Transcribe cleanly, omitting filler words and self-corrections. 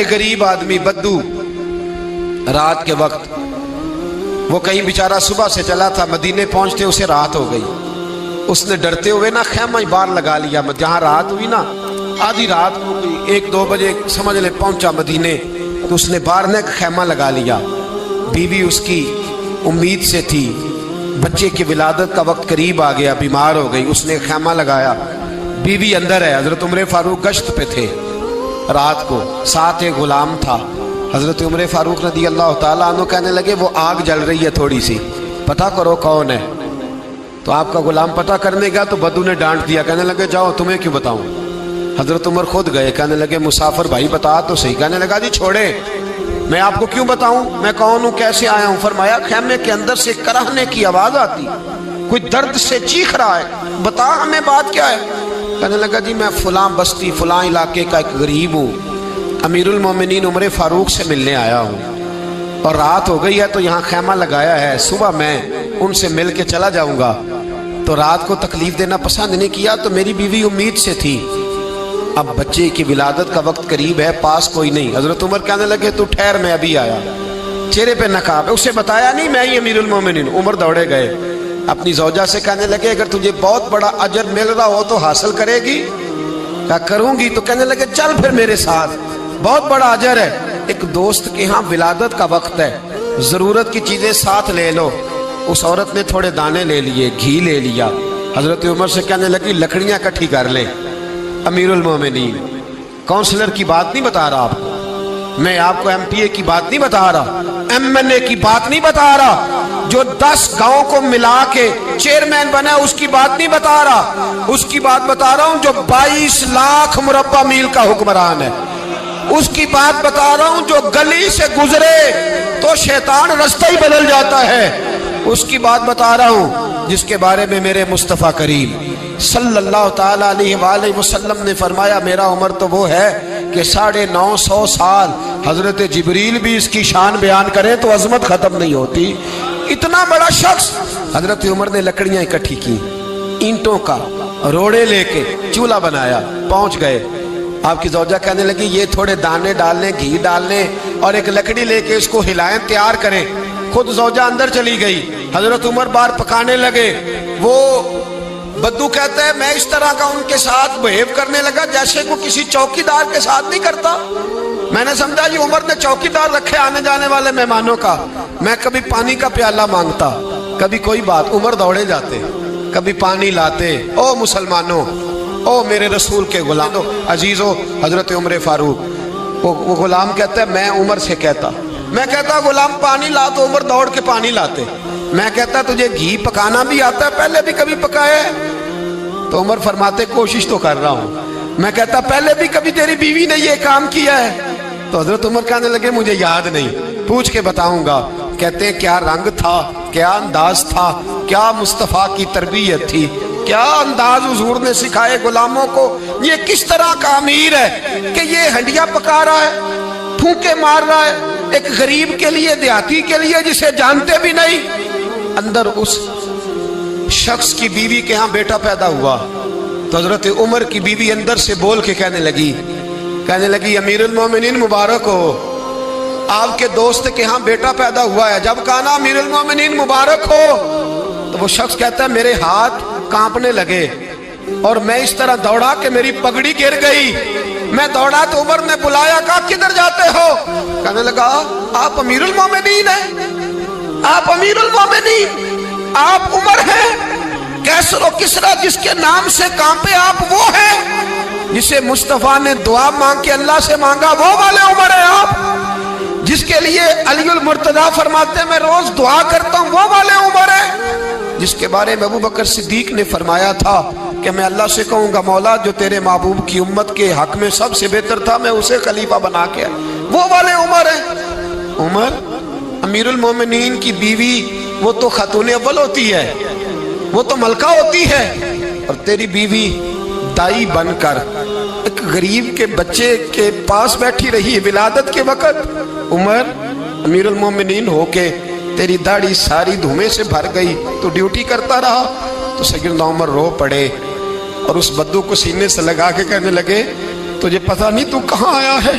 ایک غریب آدمی بدو رات کے وقت، وہ کہیں بیچارہ صبح سے چلا تھا، مدینے پہنچتے اسے رات ہو گئی. اس نے ڈرتے ہوئے نا خیمہ ہی باہر لگا لیا. جہاں رات ہوئی نا آدھی رات ہو گئی، 1-2 بجے سمجھ لے پہنچا مدینے، تو اس نے باہر نے ایک خیمہ لگا لیا. بیوی اس کی امید سے تھی، بچے کی ولادت کا وقت قریب آ گیا، بیمار ہو گئی. اس نے خیمہ لگایا، بیوی اندر ہے. حضرت عمر فاروق گشت پہ تھے رات کو، ساتھ ایک غلام تھا. حضرت عمر فاروق رضی اللہ تعالیٰ عنہ کہنے لگے وہ آگ جل رہی ہے تھوڑی سی، پتہ کرو کون ہے. تو آپ کا غلام پتہ کرنے گیا تو بدو نے ڈانٹ دیا، کہنے لگے جاؤ تمہیں کیوں بتاؤں. حضرت عمر خود گئے، کہنے لگے مسافر بھائی بتا تو صحیح. کہنے لگا جی چھوڑے، میں آپ کو کیوں بتاؤں، میں کون ہوں، کیسے آیا ہوں. فرمایا خیمے کے اندر سے کرہنے کی آواز آتی، کوئی درد سے چیخ رہا ہے، بتا ہمیں بات کیا ہے. کہنے لگا جی میں فلاں بستی فلاں علاقے کا ایک غریب ہوں، امیر المومنین عمر فاروق سے ملنے آیا ہوں، اور رات ہو گئی ہے تو یہاں خیمہ لگایا ہے، صبح میں ان سے مل کے چلا جاؤں گا. تو رات کو تکلیف دینا پسند نہیں کیا، تو میری بیوی امید سے تھی، اب بچے کی ولادت کا وقت قریب ہے، پاس کوئی نہیں. حضرت عمر کہنے لگے تو ٹھہر میں ابھی آیا. چہرے پہ نقاب ہے، اسے بتایا نہیں میں ہی امیر المومنین. عمر دوڑے گئے، اپنی زوجہ سے کہنے لگے اگر تجھے بہت بڑا اجر مل رہا ہو تو حاصل کرے گی. کہا کروں گی. تو کہنے لگے چل پھر میرے ساتھ، بہت بڑا اجر ہے. ایک دوست کے ہاں ولادت کا وقت ہے، ضرورت کی چیزیں ساتھ لے لو. اس عورت نے تھوڑے دانے لے لیے، گھی لے لیا. حضرت عمر سے کہنے لگی لکڑیاں اکٹھی کر لیں. امیر المومنین کونسلر کی بات نہیں بتا رہا آپ کو، میں آپ کو ایم پی اے کی بات نہیں بتا رہا، ایم این اے کی بات نہیں بتا رہا، جو 10 گاؤں کو ملا کے چیئرمین بنا اس کی بات نہیں بتا رہا، اس کی بات بتا رہا ہوں جو 22 لاکھ مربع میل کا حکمران ہے. اس کی بات بتا رہا ہوں جو گلی سے گزرے تو شیطان رستہ ہی بدل جاتا ہے. اس کی بات بتا رہا ہوں جس کے بارے میں میرے مصطفیٰ کریم صلی اللہ تعالیٰ علیہ وآلہ وسلم نے فرمایا میرا عمر تو وہ ہے کہ 950 سال حضرت جبریل بھی اس کی شان بیان کرے تو عظمت ختم نہیں ہوتی. اتنا بڑا شخص. حضرت عمر نے لکڑیاں اکٹھی کی، اینٹوں کا روڑے لے کے چولہا بنایا، پہنچ گئے. آپ کی زوجہ کہنے لگی یہ تھوڑے دانے ڈالنے، گھی ڈالنے اور ایک لکڑی لے کے اس کو ہلائیں، تیار کریں. خود زوجہ اندر چلی گئی، حضرت عمر باہر پکانے لگے. وہ بدو کہتا ہے میں اس طرح کا ان کے ساتھ بہیو کرنے لگا جیسے کو کسی چوکیدار کے ساتھ نہیں کرتا. میں نے سمجھا یہ عمر نے چوکیدار رکھے آنے جانے والے مہمانوں کا. میں کبھی پانی کا پیالہ مانگتا، کبھی کوئی بات، عمر دوڑے جاتے، کبھی پانی لاتے. او مسلمانوں، او میرے رسول کے غلام عزیزو، حضرت عمر فاروق وہ غلام کہتا ہے میں عمر سے کہتا، میں کہتا غلام پانی لا تو عمر دوڑ کے پانی لاتے. میں کہتا تجھے گھی پکانا بھی آتا ہے، پہلے بھی کبھی پکایا ہے؟ تو عمر فرماتے کوشش تو کر رہا ہوں. میں کہتا پہلے بھی کبھی تیری بیوی نے یہ کام کیا ہے؟ تو حضرت عمر کہنے لگے مجھے یاد نہیں، پوچھ کے بتاؤں گا. کہتے ہیں کیا رنگ تھا، کیا انداز تھا، کیا مصطفیٰ کی تربیت تھی، کیا انداز حضور نے سکھائے غلاموں کو. یہ کس طرح کا امیر ہے کہ یہ ہنڈیاں پکا رہا ہے، پھونکے مار رہا ہے ایک غریب کے لیے، دیہاتی کے لیے جسے جانتے بھی نہیں. اندر اس شخص کی بیوی کے ہاں بیٹا پیدا ہوا تو حضرت عمر کی بیوی اندر سے بول کے کہنے لگی امیر المومنین مبارک ہو، آپ کے دوست کے ہاں بیٹا پیدا ہوا ہے. جب کہا نا امیر المومنین مبارک ہو تو وہ شخص کہتا ہے میرے ہاتھ کانپنے لگے اور میں اس طرح دوڑا کہ میری پگڑی گر گئی. میں دوڑا تو عمر نے بلایا، کہا کدھر جاتے ہو؟ کہنے لگا آپ امیر المومنین ہیں، آپ امیر المومنین، آپ عمر ہیں، کیسر و کسرا جس کے نام سے کانپے آپ وہ ہیں، جسے مصطفیٰ نے دعا مانگ کے اللہ سے مانگا وہ والے عمر ہیں آپ، جس کے لیے علی المرتضیٰ فرماتے ہیں میں روز دعا کرتا ہوں وہ والے عمر ہیں، جس کے بارے میں ابو بکر صدیق نے فرمایا تھا کہ میں اللہ سے کہوں گا مولا جو تیرے محبوب کی امت کے حق میں سب سے بہتر تھا میں اسے خلیفہ بنا کے، وہ والے عمر ہیں. عمر امیر المومنین کی بیوی وہ تو خاتون اول ہوتی ہے، وہ تو ملکہ ہوتی ہے، اور تیری بیوی دائی بن کر ایک غریب کے بچے کے پاس بیٹھی رہی ولادت کے وقت. عمر امیر المومنین ہو کے تیری داڑھی ساری دھومے سے بھر گئی تو ڈیوٹی کرتا رہا. تو سیدنا عمر رو پڑے اور اس بدو کو سینے سے لگا کے کہنے لگے تجھے پتہ نہیں تو کہاں آیا ہے،